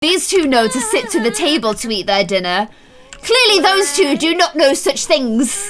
These two know to sit to the table to eat their dinner. Clearly those two do not know such things.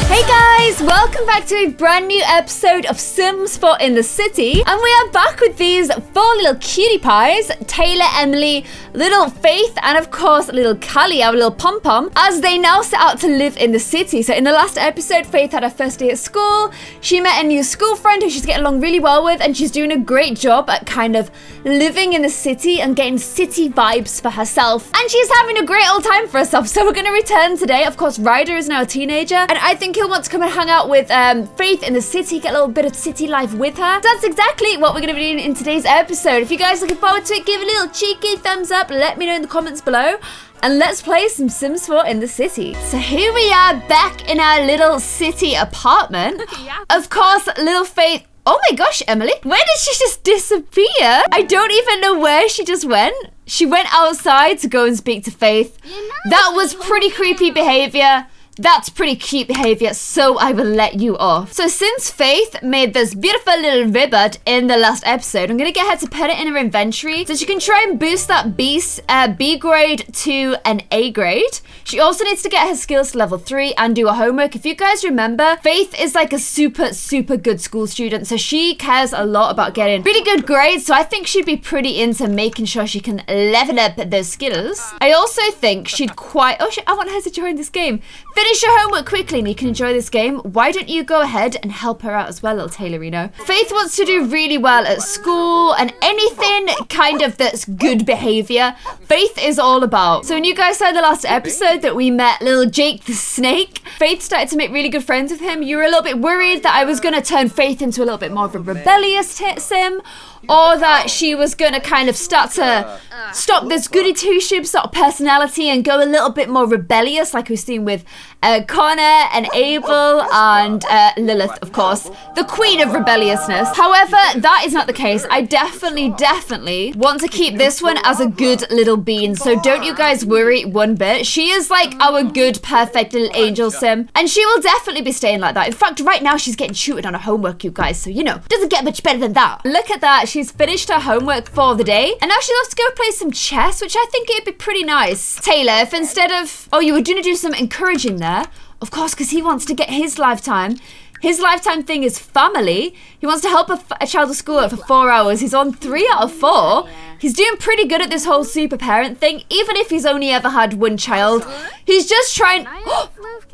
Hey guys, welcome back to a brand new episode of Sims 4 in the City, and we are back with these four little cutie pies, Taylor, Emily, little Faith, and of course little Callie, our little pom-pom, as they now set out to live in the city. So in the last episode, Faith had her first day at school. She met a new school friend who she's getting along really well with, and she's doing a great job at kind of living in the city and getting city vibes for herself, and she's having a great old time for herself. So we're going to return today. Of course, Ryder is now a teenager, and I think he'll want to come and hang out with Faith in the city, get a little bit of city life with her. That's exactly what we're going to be doing in today's episode. If you guys are looking forward to it, give a little cheeky thumbs up, let me know in the comments below, and let's play some Sims 4 in the city. So here we are back in our little city apartment. Yeah. Of course, little Faith. Oh my gosh, Emily, where did she just disappear? I don't even know where she just went. She went outside to go and speak to Faith. That was pretty creepy behavior. That's pretty cute behavior, so I will let you off. So since Faith made this beautiful little ribbon in the last episode, I'm gonna get her to put it in her inventory so she can try and boost that B grade to an A grade. She also needs to get her skills to level 3 and do her homework. If you guys remember, Faith is like a super good school student, so she cares a lot about getting really good grades, so I think she'd be pretty into making sure she can level up those skills. I also think she'd I want her to join this game. Finish your homework quickly and you can enjoy this game. Why don't you go ahead and help her out as well, little Taylorino? Faith wants to do really well at school and anything kind of that's good behavior, Faith is all about. So when you guys saw in the last episode that we met little Jake the snake, Faith started to make really good friends with him. You were a little bit worried that I was going to turn Faith into a little bit more of a rebellious sim, or that she was going to kind of start to stop this goody two-shoes sort of personality and go a little bit more rebellious, like we've seen with Connor and Abel and Lilith, of course, the queen of rebelliousness. However, that is not the case. I definitely want to keep this one as a good little bean, so don't you guys worry one bit. She is like our good, perfect little angel sim, and she will definitely be staying like that. In fact, right now she's getting tutored on her homework, you guys, so you know, doesn't get much better than that. Look at that. She's finished her homework for the day, and now she loves to go play some chess, which I think it'd be pretty nice. Taylor, if instead of, oh, you were going to do some encouraging there, of course, because he wants to get his lifetime. His lifetime thing is family. He wants to help a child to school for 4 hours. He's on 3 out of 4. He's doing pretty good at this whole super parent thing, even if he's only ever had one child. He's just trying...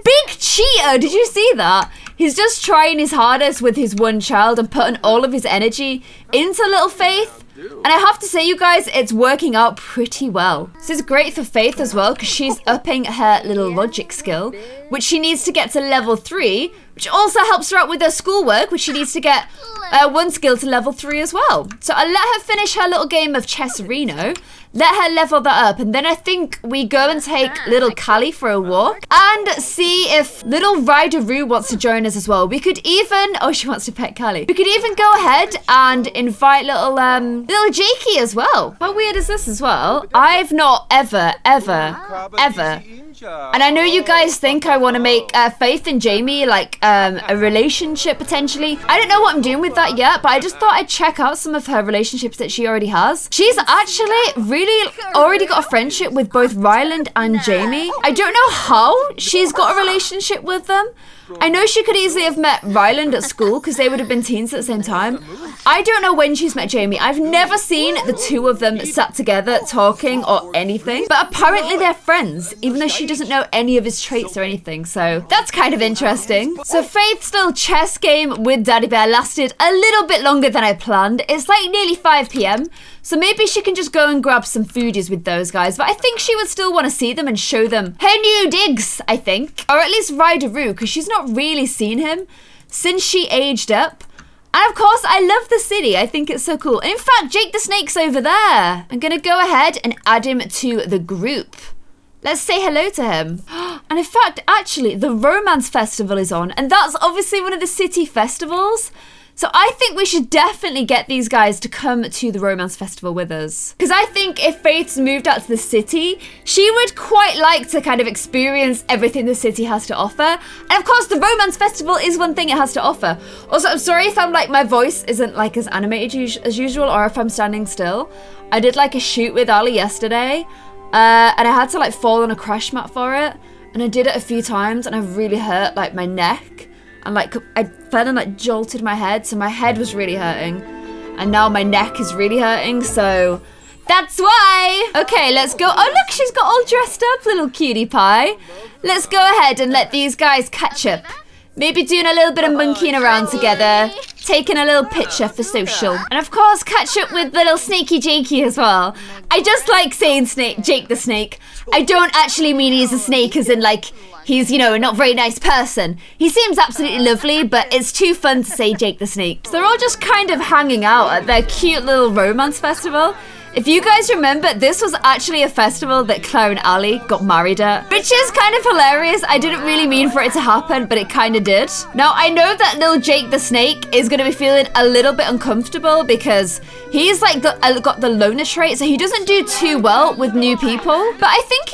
Big cheater! Did you see that? He's just trying his hardest with his one child and putting all of his energy into little Faith. And I have to say, you guys, it's working out pretty well. This is great for Faith as well, because she's upping her little logic skill, which she needs to get to level 3, which also helps her out with her schoolwork, which she needs to get one skill to level 3 as well. So I'll let her finish her little game of Chess-Reno, let her level that up, and then I think we go and take little Callie for a walk and see if little Ryder-Roo wants to join us as well. We could even, oh, she wants to pet Callie. We could even go ahead and invite little Jakey as well. How weird is this as well? I've not ever, and I know you guys think I want to make Faith and Jamie like a relationship potentially. I don't know what I'm doing with that yet, but I just thought I'd check out some of her relationships that she already has. She's actually really already got a friendship with both Ryland and Jamie. I don't know how she's got a relationship with them. I know she could easily have met Ryland at school because they would have been teens at the same time. I don't know when she's met Jamie. I've never seen the two of them sat together talking or anything, but apparently they're friends, even though she doesn't know any of his traits or anything, so that's kind of interesting. So Faith's little chess game with Daddy Bear lasted a little bit longer than I planned. It's like nearly 5 p.m, so maybe she can just go and grab some foodies with those guys, but I think she would still want to see them and show them her new digs, I think. Or at least Ryder-Roo, because she's not really seen him since she aged up. And of course, I love the city. I think it's so cool. In fact, Jake the Snake's over there. I'm going to go ahead and add him to the group. Let's say hello to him. And in fact, actually, the Romance Festival is on. And that's obviously one of the city festivals. So I think we should definitely get these guys to come to the romance festival with us. Because I think if Faith's moved out to the city, she would quite like to kind of experience everything the city has to offer. And of course, the romance festival is one thing it has to offer. Also, I'm sorry if I'm like, my voice isn't like as animated as usual, or if I'm standing still. I did like a shoot with Ali yesterday, and I had to like fall on a crash mat for it. And I did it a few times and I really hurt like my neck. And like I fell and like jolted my head, so my head was really hurting, and now my neck is really hurting, so that's why. Okay, let's go. Oh look, she's got all dressed up, little cutie pie. Let's go ahead and let these guys catch up. Maybe doing a little bit of monkeying around together, taking a little picture for social, and of course catch up with little Snakey Jakey as well. I just like saying Jake the Snake. I don't actually mean he's a snake as in like he's, you know, a not very nice person. He seems absolutely lovely, but it's too fun to say Jake the Snake. So they're all just kind of hanging out at their cute little romance festival. If you guys remember, this was actually a festival that Claire and Ali got married at, which is kind of hilarious. I didn't really mean for it to happen, but it kind of did. Now, I know that little Jake the Snake is going to be feeling a little bit uncomfortable because he's like got the loner trait, so he doesn't do too well with new people. But I think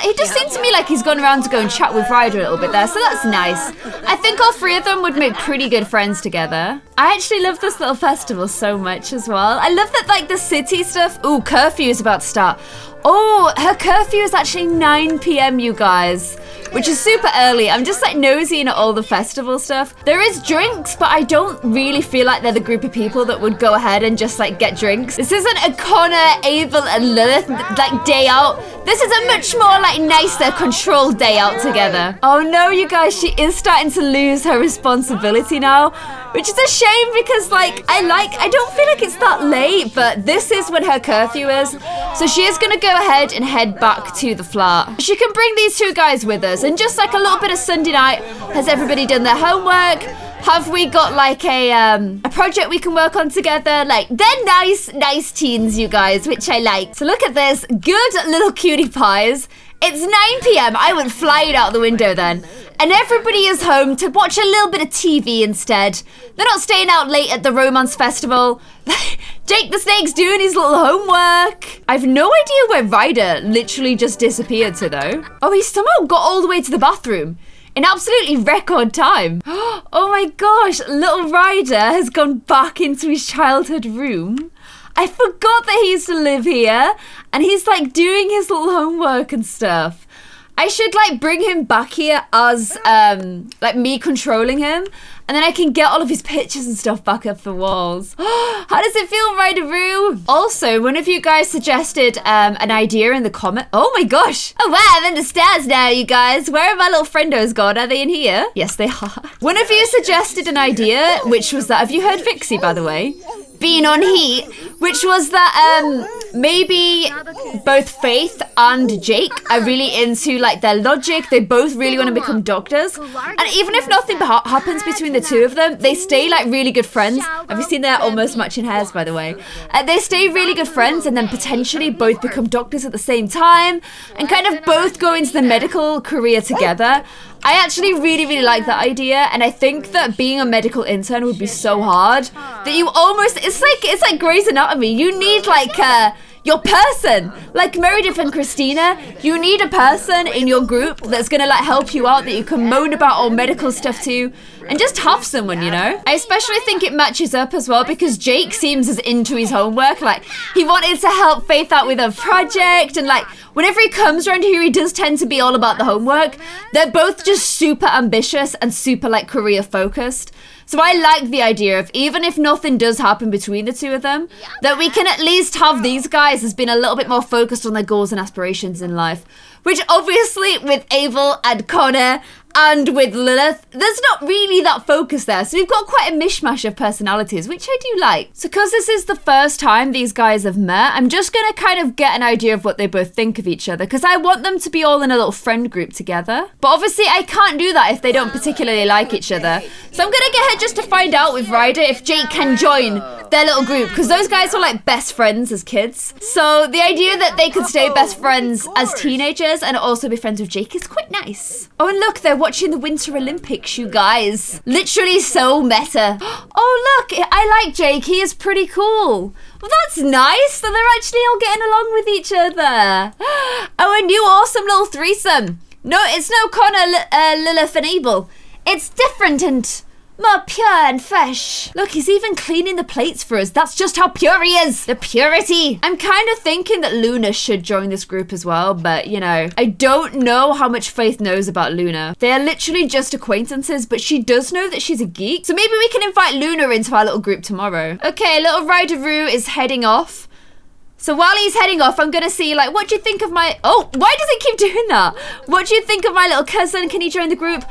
he just seems to me like he's gone around to go and chat with Ryder a little bit there, so that's nice. I think all three of them would make pretty good friends together. I actually love this little festival so much as well. I love that like the city stuff. Ooh, curfew is about to start. Oh, her curfew is actually 9 p.m, you guys, which is super early. I'm just like nosying at all the festival stuff. There is drinks, but I don't really feel like they're the group of people that would go ahead and just like get drinks. This isn't a Connor, Abel and Lilith like day out. This is a much more like nicer, controlled day out together. Oh no, you guys, she is starting to lose her responsibility now, which is a shame because like I don't feel like it's that late, but this is when her curfew is. So she is gonna go ahead and head back to the flat. She can bring these two guys with us and just like a little bit of Sunday night. Has everybody done their homework? Have we got like a project we can work on together? Like, they're nice teens, you guys, which I like. So look at this, good little cutie pies. It's 9 p.m, I would fly it out the window then. And everybody is home to watch a little bit of TV instead. They're not staying out late at the romance festival. Jake the Snake's doing his little homework. I have no idea where Ryder literally just disappeared to though. Oh, he somehow got all the way to the bathroom in absolutely record time. Oh my gosh, little Ryder has gone back into his childhood room. I forgot that he used to live here, and he's like doing his little homework and stuff. I should like bring him back here as like me controlling him, and then I can get all of his pictures and stuff back up the walls. How does it feel, Ryder-Roo? Also, one of you guys suggested an idea in the comment. Oh my gosh. Oh wow, I'm in the stairs now, you guys. Where have my little friendos gone? Are they in here? Yes, they are. One of you suggested an idea, which was that, have you heard Vixie, by the way? Being on heat, which was that maybe both Faith and Jake are really into like their logic. They both really want to become doctors, and even if nothing happens between the two of them, they stay like really good friends. Have you seen their almost matching hairs, by the way? They stay really good friends and then potentially both become doctors at the same time and kind of both go into the medical career together. I actually really like that idea, and I think that being a medical intern would be so hard that you almost, it's like Grey's Anatomy. You need like your person, like Meredith and Christina. You need a person in your group that's gonna like help you out, that you can moan about all medical stuff to, and just have someone, you know? I especially think it matches up as well because Jake seems as into his homework. Like, he wanted to help Faith out with a project, and like whenever he comes around here, he does tend to be all about the homework. They're both just super ambitious and super like career focused. So I like the idea of, even if nothing does happen between the two of them, that we can at least have these guys as being a little bit more focused on their goals and aspirations in life. Which obviously with Abel and Connor and with Lilith, there's not really that focus there. So we've got quite a mishmash of personalities, which I do like. So because this is the first time these guys have met, I'm just going to kind of get an idea of what they both think of each other, because I want them to be all in a little friend group together. But obviously I can't do that if they don't particularly like each other. So I'm going to get ahead just to find out with Ryder if Jake can join their little group, because those guys were like best friends as kids. So the idea that they could stay best friends as teenagers and also be friends with Jake is quite nice. Oh, and look, they're watching the Winter Olympics, you guys. Literally so meta. Oh, look, I like Jake. He is pretty cool. Well, that's nice. So they're actually all getting along with each other. Oh, a new awesome little threesome. No, it's no Connor, Lilith and Abel. It's different and more pure and fresh. Look, he's even cleaning the plates for us. That's just how pure he is. The purity. I'm kind of thinking that Luna should join this group as well, but you know, I don't know how much Faith knows about Luna. They are literally just acquaintances, but she does know that she's a geek. So maybe we can invite Luna into our little group tomorrow. Okay, little Ryderoo is heading off. So while he's heading off, I'm going to see, like, what do you think of my... Oh, why does it keep doing that? What do you think of my little cousin? Can he join the group?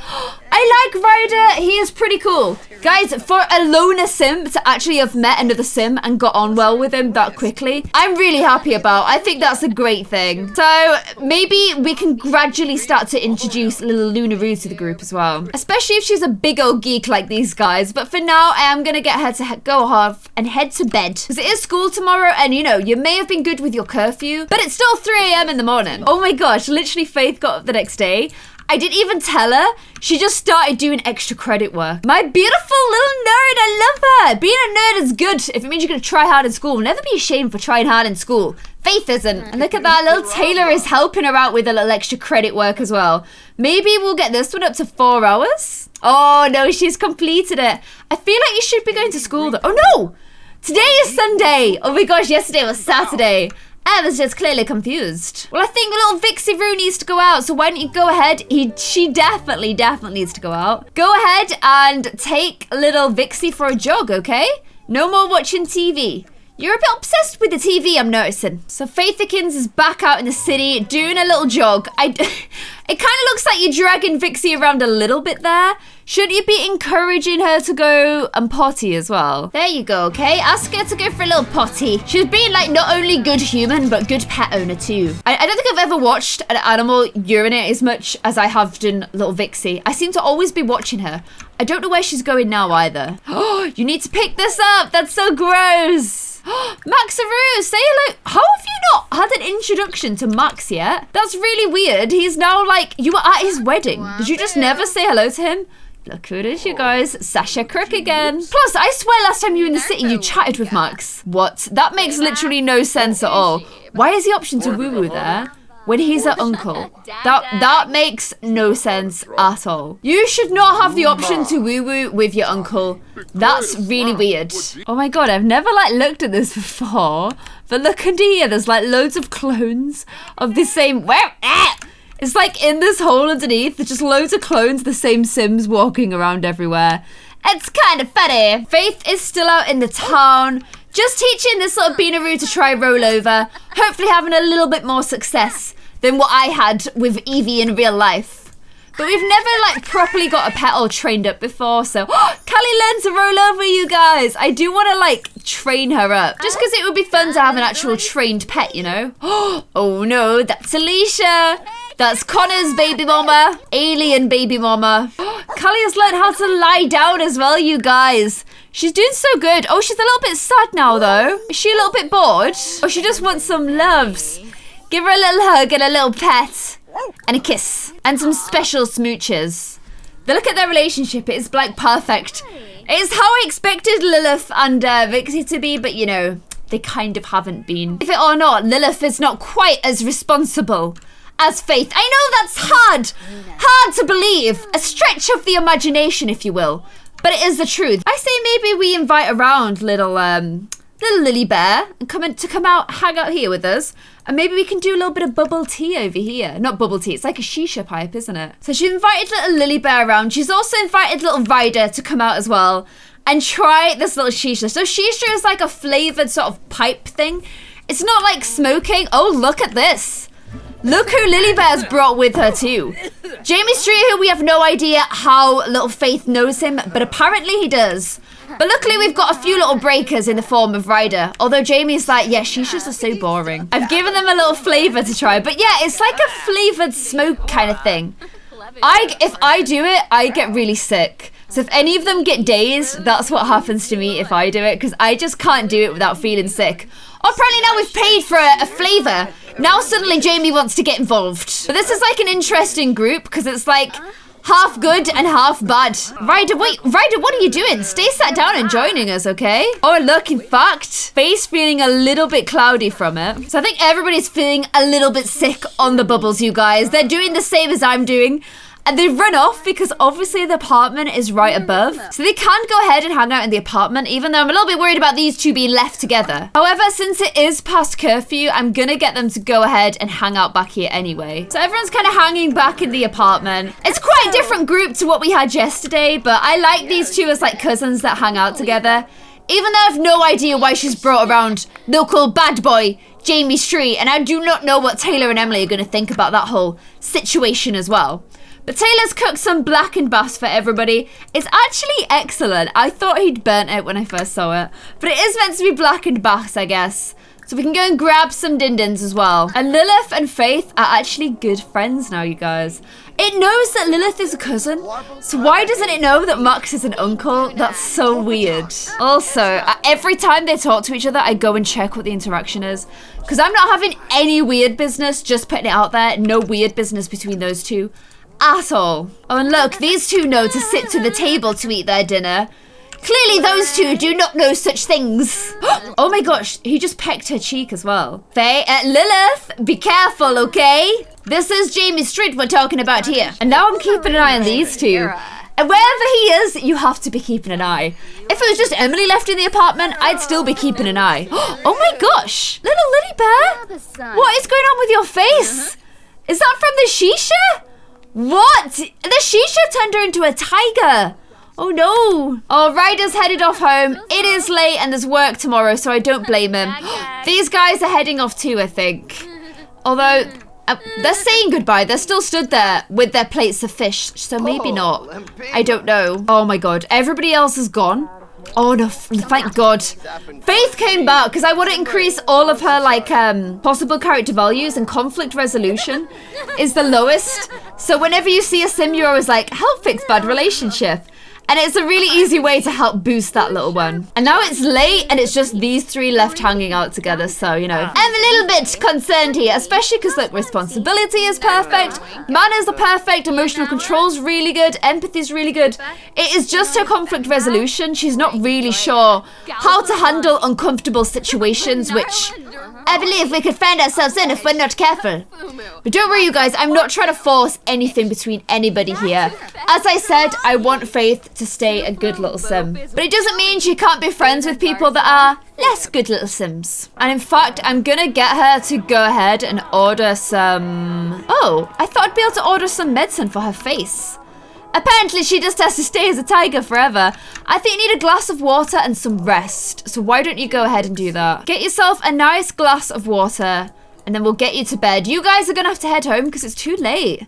I like Ryder. He is pretty cool. Guys, for a loner sim to actually have met another sim and got on well with him that quickly, I'm really happy about. I think that's a great thing. So maybe we can gradually start to introduce little Lunaroo to the group as well. Especially if she's a big old geek like these guys. But for now, I am going to get her to go off and head to bed. Because it is school tomorrow and, you know, you may have been good with your curfew, but it's still 3 a.m. in the morning. Oh my gosh, literally Faith got up the next day. I didn't even tell her. She just started doing extra credit work. My beautiful little nerd, I love her. Being a nerd is good if it means you're going to try hard in school. Never be ashamed for trying hard in school. Faith isn't. And look at that, little Taylor is helping her out with a little extra credit work as well. Maybe we'll get this one up to 4 hours. Oh no, she's completed it. I feel like you should be going to school though. Oh no! Today is Sunday. Oh my gosh, yesterday was Saturday. I was just clearly confused. Well, I think little Vixie Roo needs to go out, so why don't you go ahead? She definitely needs to go out. Go ahead and take little Vixie for a jog, okay? No more watching TV. You're a bit obsessed with the TV, I'm noticing. So Faithikins is back out in the city doing a little jog. It kind of looks like you're dragging Vixie around a little bit there. Shouldn't you be encouraging her to go and potty as well? There you go, okay? Ask her to go for a little potty. She's being like not only good human, but good pet owner too. I don't think I've ever watched an animal urinate as much as I have done little Vixie. I seem to always be watching her. I don't know where she's going now either. Oh, you need to pick this up. That's so gross. Maxaroo, say hello. How have you not had an introduction to Max yet? That's really weird. He's now like, you were at his wedding. Did you just never say hello to him? Look who it is, you guys. Sasha Crook again. Plus, I swear last time you were in the city, you chatted with Max. What? That makes literally no sense at all. Why is the option to woo-woo there when he's her uncle? That makes no sense at all. You should not have the option to woo-woo with your uncle. That's really weird. Oh my god, I've never like looked at this before. But look under here, there's like loads of clones of the same... It's like in this hole underneath, there's just loads of clones, the same Sims walking around everywhere. It's kind of funny. Faith is still out in the town, just teaching this little Beanaroo to try roll over, hopefully having a little bit more success than what I had with Evie in real life. But we've never like properly got a pet all trained up before, so Callie learned to roll over, you guys. I do want to like train her up, just because it would be fun to have an actual trained pet, you know? Oh no, that's Alicia. That's Connor's baby mama, alien baby mama. Callie has learned how to lie down as well, you guys. She's doing so good. Oh, she's a little bit sad now, though. Is she a little bit bored? Or she just wants some loves? Give her a little hug and a little pet. And a kiss. And some special smooches. But look at their relationship. It is, like, perfect. It's how I expected Lilith and Vixie to be, but, you know, they kind of haven't been. If it or not, Lilith is not quite as responsible as Faith. I know that's hard to believe. A stretch of the imagination, if you will. But it is the truth. I say maybe we invite around little Lily Bear and come out, hang out here with us. And maybe we can do a little bit of bubble tea over here. Not bubble tea, it's like a shisha pipe, isn't it? So she invited little Lily Bear around. She's also invited little Ryder to come out as well and try this little shisha. So shisha is like a flavored sort of pipe thing. It's not like smoking. Oh, look at this. Look who Lily Bear's brought with her too. Jamie Street, who we have no idea how little Faith knows him, but apparently he does. But luckily we've got a few little breakers in the form of Ryder. Although Jamie's like, yeah, shishas are so boring. I've given them a little flavour to try. But yeah, it's like a flavoured smoke kind of thing. If I do it, I get really sick. So if any of them get dazed, that's what happens to me if I do it. Because I just can't do it without feeling sick. Oh, apparently now we've paid for a flavour. Now suddenly Jamie wants to get involved. But this is like an interesting group because it's like half good and half bad. Ryder, wait, Ryder, what are you doing? Stay sat down and joining us, okay? Oh, look, in fact, Faith's feeling a little bit cloudy from it. So I think everybody's feeling a little bit sick on the bubbles, you guys. They're doing the same as I'm doing. And they've run off because obviously the apartment is right above. So they can go ahead and hang out in the apartment, even though I'm a little bit worried about these two being left together. However, since it is past curfew, I'm gonna get them to go ahead and hang out back here anyway. So everyone's kind of hanging back in the apartment. It's quite a different group to what we had yesterday, but I like these two as like cousins that hang out together. Even though I have no idea why she's brought around local bad boy Jamie Street, and I do not know what Taylor and Emily are gonna think about that whole situation as well. But Taylor's cooked some blackened bass for everybody. It's actually excellent. I thought he'd burnt it when I first saw it. But it is meant to be blackened bass, I guess. So we can go and grab some din-dins as well. And Lilith and Faith are actually good friends now, you guys. It knows that Lilith is a cousin. So why doesn't it know that Max is an uncle? That's so weird. Also, every time they talk to each other, I go and check what the interaction is. Because I'm not having any weird business, just putting it out there. No weird business between those two. At all. Oh, and look, these two know to sit to the table to eat their dinner. Clearly those two do not know such things. Oh my gosh, he just pecked her cheek as well. Lilith, be careful, okay? This is Jamie Street we're talking about here. And now I'm keeping an eye on these two. And wherever he is, you have to be keeping an eye. If it was just Emily left in the apartment, I'd still be keeping an eye. Oh my gosh, little Lily Bear. What is going on with your face? Is that from the shisha? What? The shisha turned her into a tiger. Oh no. Oh, Ryder's headed off home. It is late and there's work tomorrow, so I don't blame him. These guys are heading off too, I think. Although, they're saying goodbye. They're still stood there with their plates of fish, so maybe not. I don't know. Oh my god. Everybody else is gone. Oh no, thank God. Faith came back because I want to increase all of her like possible character values, and conflict resolution is the lowest. So whenever you see a sim, you're always like, help fix bad relationship. And it's a really easy way to help boost that little one. And now it's late and it's just these three left hanging out together. So, you know, I'm a little bit concerned here, especially because like responsibility is perfect. Manners are perfect. Emotional control's really good. Empathy's really good. It is just her conflict resolution. She's not really sure how to handle uncomfortable situations, which I believe we could find ourselves in if we're not careful. But don't worry, you guys. I'm not trying to force anything between anybody here. As I said, I want Faith to stay a good little sim. But it doesn't mean she can't be friends with people that are less good little sims. And in fact, I'm gonna get her to go ahead and order some... Oh, I thought I'd be able to order some medicine for her face. Apparently, she just has to stay as a tiger forever. I think you need a glass of water and some rest. So why don't you go ahead and do that? Get yourself a nice glass of water and then we'll get you to bed. You guys are gonna have to head home because it's too late.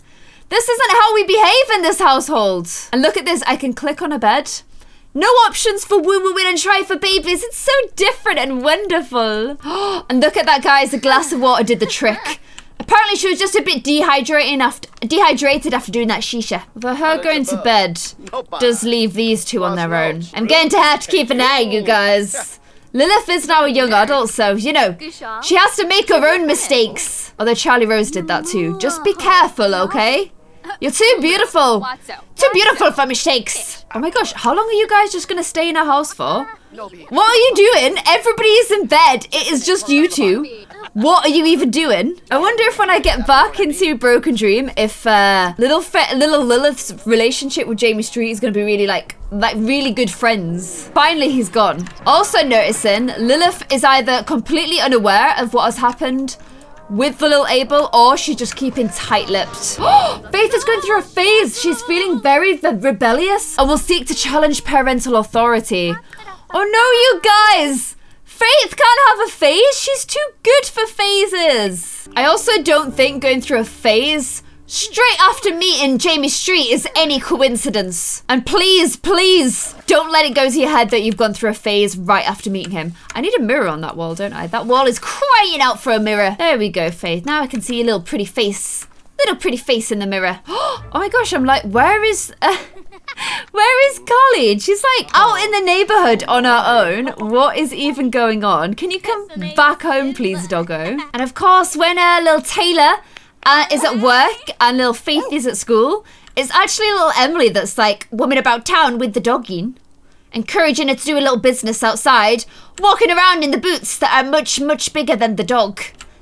This isn't how we behave in this household. And look at this, I can click on a bed. No options for woo-woo-in and try for babies. It's so different and wonderful. And look at that, guys, a glass of water did the trick. Apparently she was just a bit dehydrated after doing that shisha. But her going to bed does leave these two on their own. I'm going to have to keep an eye, you guys. Lilith is now a young adult, so, you know, she has to make her own mistakes. Although Charlie Rose did that too. Just be careful, okay? You're too beautiful. Too beautiful for mistakes. Oh my gosh, how long are you guys just gonna stay in our house for? What are you doing? Everybody is in bed. It is just you two. What are you even doing? I wonder if when I get back into Broken Dream, if little Lilith's relationship with Jamie Street is gonna be really like really good friends. Finally, he's gone. Also noticing, Lilith is either completely unaware of what has happened with the little Abel, or she's just keeping tight-lipped. Faith is going through a phase. She's feeling very rebellious and will seek to challenge parental authority. Oh no, you guys! Faith can't have a phase. She's too good for phases. I also don't think going through a phase straight after meeting Jamie Street is any coincidence. And please, please, don't let it go to your head that you've gone through a phase right after meeting him. I need a mirror on that wall, don't I? That wall is crying out for a mirror. There we go, Faith. Now I can see your little pretty face. Little pretty face in the mirror. Oh my gosh, I'm like, where is Colleen? She's like out in the neighborhood on her own. What is even going on? Can you come back home, please, doggo? And of course, when little Taylor is at work and little Faith is at school, it's actually little Emily that's like woman about town with the doggy, encouraging her to do a little business outside, walking around in the boots that are much, much bigger than the dog.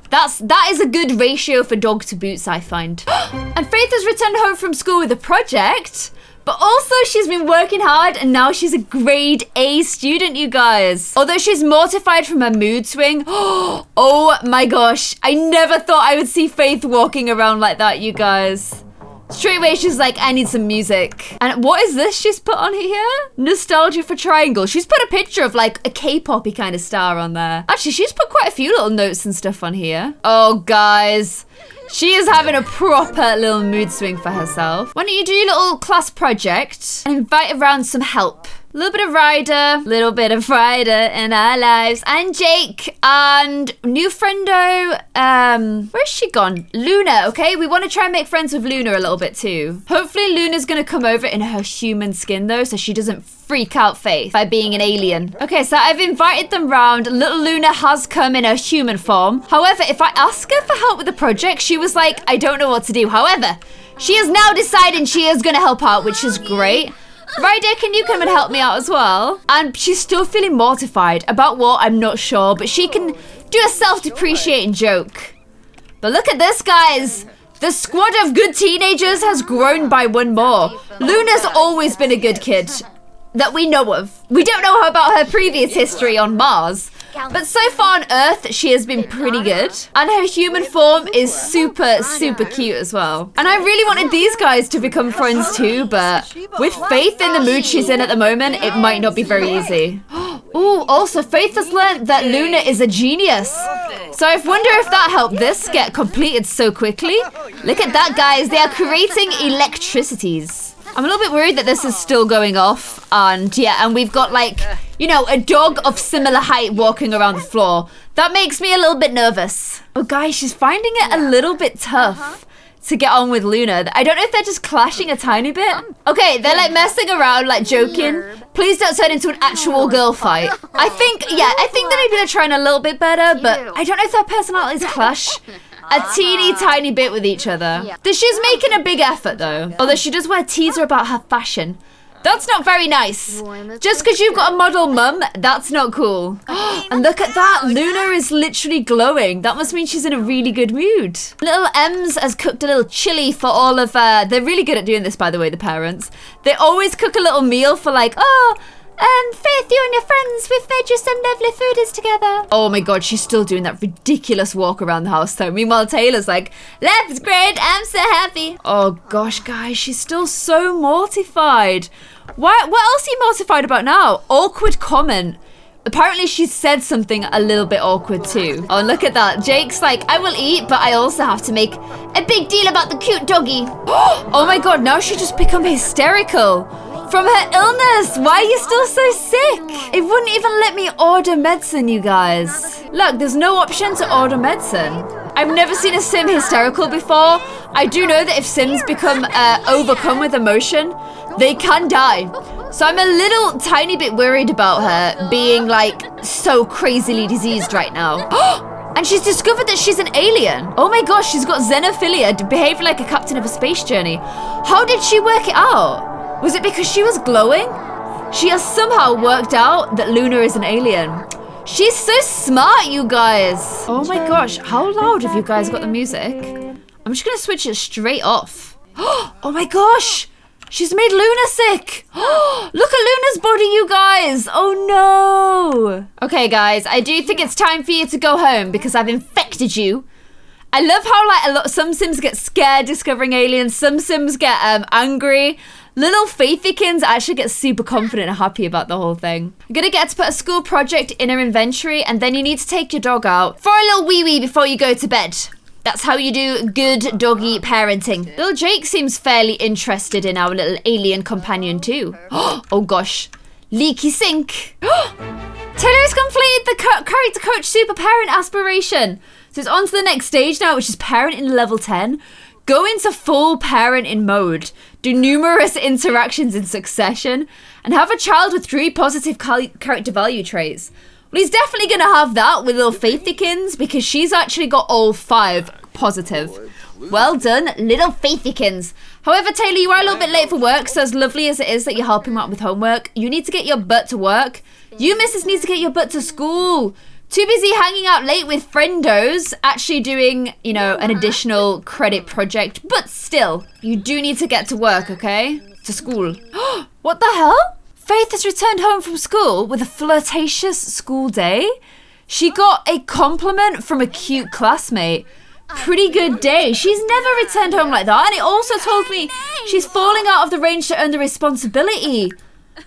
That is a good ratio for dog to boots, I find. And Faith has returned home from school with a project, but also she's been working hard and now she's a grade A student, you guys. Although she's mortified from her mood swing. Oh my gosh, I never thought I would see Faith walking around like that, you guys. Straight away, she's like, I need some music. And what is this she's put on here? Nostalgia for Triangle. She's put a picture of like a K-poppy kind of star on there. Actually, she's put quite a few little notes and stuff on here. Oh, guys. She is having a proper little mood swing for herself. Why don't you do your little class project and invite around some help? A little bit of Ryder in our lives. And Jake and new friendo, where's she gone? Luna, okay? We want to try and make friends with Luna a little bit too. Hopefully Luna's going to come over in her human skin though, so she doesn't freak out Faith by being an alien. Okay, so I've invited them round. Little Luna has come in her human form. However, if I ask her for help with the project, she was like, I don't know what to do. However, she is now deciding she is going to help out, which is great. Ryder, can you come and help me out as well? And she's still feeling mortified about what, I'm not sure, but she can do a self-depreciating joke. But look at this, guys. The squad of good teenagers has grown by one more. Luna's always been a good kid that we know of. We don't know about her previous history on Mars, but so far on Earth, she has been pretty good. And her human form is super, super cute as well. And I really wanted these guys to become friends too, but with Faith in the mood she's in at the moment, it might not be very easy. Ooh, also Faith has learned that Luna is a genius. So I wonder if that helped this get completed so quickly. Look at that, guys. They are creating electricities. I'm a little bit worried that this is still going off. And yeah, and we've got like, you know, a dog of similar height walking around the floor. That makes me a little bit nervous. Oh, guys, she's finding it a little bit tough to get on with Luna. I don't know if they're just clashing a tiny bit. Okay, they're like messing around, like joking. Please don't turn into an actual girl fight. I think that maybe they're trying a little bit better, but I don't know if their personalities clash a teeny tiny bit with each other. She's making a big effort though. Although she does wear a teaser about her fashion. That's not very nice. Just because you've got a model mum, that's not cool. And look at that. Luna is literally glowing. That must mean she's in a really good mood. Little Ems has cooked a little chili for all of they're really good at doing this, by the way, the parents. They always cook a little meal for like, Faith, you and your friends, we've made you some lovely foodies together. Oh my god, she's still doing that ridiculous walk around the house though. Meanwhile, Taylor's like, that's great, I'm so happy. Oh gosh, guys, she's still so mortified. What else are you mortified about now? Awkward comment. Apparently she said something a little bit awkward too. Oh, look at that. Jake's like, I will eat, but I also have to make a big deal about the cute doggy. Oh my god, now she's just become hysterical. From her illness. Why are you still so sick? It wouldn't even let me order medicine, you guys. Look, there's no option to order medicine. I've never seen a sim hysterical before. I do know that if sims become overcome with emotion, they can die. So I'm a little tiny bit worried about her being like so crazily diseased right now. And she's discovered that she's an alien. Oh my gosh, she's got xenophilia, behaving like a captain of a space journey. How did she work it out? Was it because she was glowing? She has somehow worked out that Luna is an alien. She's so smart, you guys. Oh my gosh, how loud have you guys got the music? I'm just gonna switch it straight off. Oh my gosh, she's made Luna sick. Look at Luna's body, you guys. Oh no. Okay, guys, I do think it's time for you to go home because I've infected you. I love how like some sims get scared discovering aliens. Some sims get angry. Little Faithykins actually get super confident and happy about the whole thing. You're gonna get to put a school project in her inventory and then you need to take your dog out for a little wee-wee before you go to bed. That's how you do good doggy parenting. Little Jake seems fairly interested in our little alien companion too. Oh gosh. Leaky sink. Taylor's completed the character coach super parent aspiration. So it's on to the next stage now, which is parent in level 10. Go into full parenting mode. Do numerous interactions in succession. And have a child with 3 positive character value traits. Well, he's definitely going to have that with little Faithykins because she's actually got all 5 positive. Well done, little Faithykins. However, Taylor, you are a little bit late for work, so as lovely as it is that you're helping out with homework, you need to get your butt to work. You missus needs to get your butt to school. Too busy hanging out late with friendos, actually doing, you know, an additional credit project. But still, you do need to get to work, okay? To school. What the hell? Faith has returned home from school with a flirtatious school day. She got a compliment from a cute classmate. Pretty good day. She's never returned home like that. And it also told me she's falling out of the range to earn the responsibility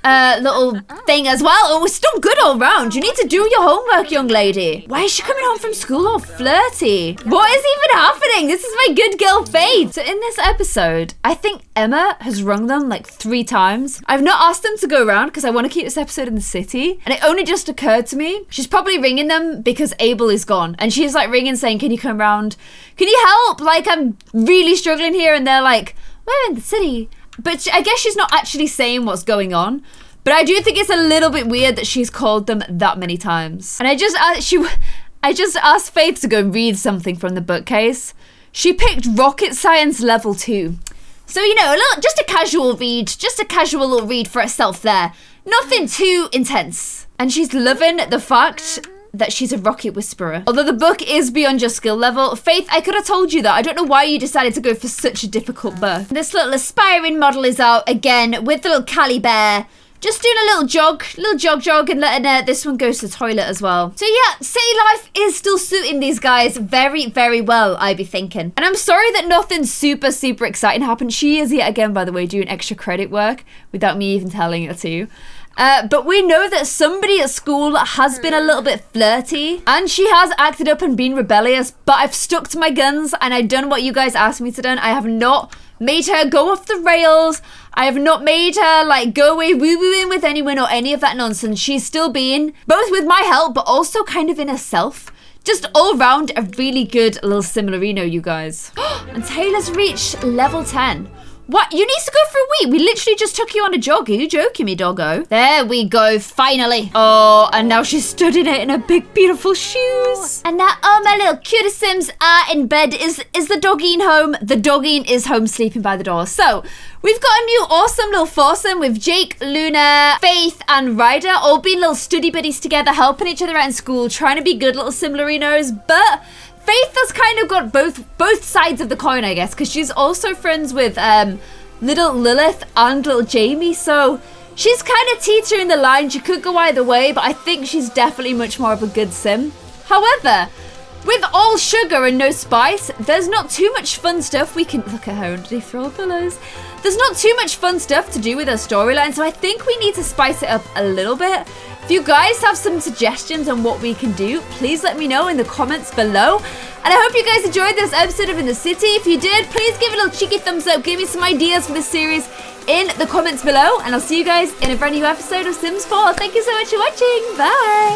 little thing as well. Oh, it's still good all round. You need to do your homework, young lady. Why is she coming home from school all flirty? What is even happening? This is my good girl Faith. So in this episode, I think Emma has rung them like 3 times. I've not asked them to go around because I want to keep this episode in the city. And it only just occurred to me, she's probably ringing them because Abel is gone. And she's like ringing saying, can you come around? Can you help? Like, I'm really struggling here. And they're like, we're in the city. But I guess she's not actually saying what's going on. But I do think it's a little bit weird that she's called them that many times. And I just asked Faith to go read something from the bookcase. She picked Rocket Science Level 2. So, you know, just a casual read. Just a casual little read for herself there. Nothing too intense. And she's loving the fact that she's a rocket whisperer. Although the book is beyond your skill level. Faith, I could have told you that. I don't know why you decided to go for such a difficult book. This little aspiring model is out again with the little Callie Bear. Just doing a little jog, and letting this one go to the toilet as well. So yeah, city life is still suiting these guys very, very well, I be thinking. And I'm sorry that nothing super, super exciting happened. She is yet again, by the way, doing extra credit work without me even telling her to. But we know that somebody at school has been a little bit flirty and she has acted up and been rebellious, but I've stuck to my guns and I've done what you guys asked me to do. I have not made her go off the rails. I have not made her like go away woo-wooing with anyone or any of that nonsense. She's still being, both with my help, but also kind of in herself. Just all round a really good little Similarino, you guys. And Taylor's reached level 10. What? You need to go for a wee. We literally just took you on a jog. Are you joking me, doggo? There we go, finally. Oh, and now she's stood in it in her big, beautiful shoes. And now all my little cutie Sims are in bed. Is the doggine home? The doggine is home sleeping by the door. So, we've got a new awesome little foursome with Jake, Luna, Faith, and Ryder all being little study buddies together, helping each other out in school, trying to be good little Similarinos, but Faith has kind of got both sides of the coin, I guess, because she's also friends with little Lilith and little Jamie, so she's kind of teetering the line. She could go either way, but I think she's definitely much more of a good sim. However, with all sugar and no spice, there's not too much fun stuff we can... Look at her underneath her old pillows. There's not too much fun stuff to do with her storyline, so I think we need to spice it up a little bit. If you guys have some suggestions on what we can do, please let me know in the comments below. And I hope you guys enjoyed this episode of In the City. If you did, please give it a little cheeky thumbs up. Give me some ideas for this series in the comments below. And I'll see you guys in a brand new episode of Sims 4. Thank you so much for watching. Bye.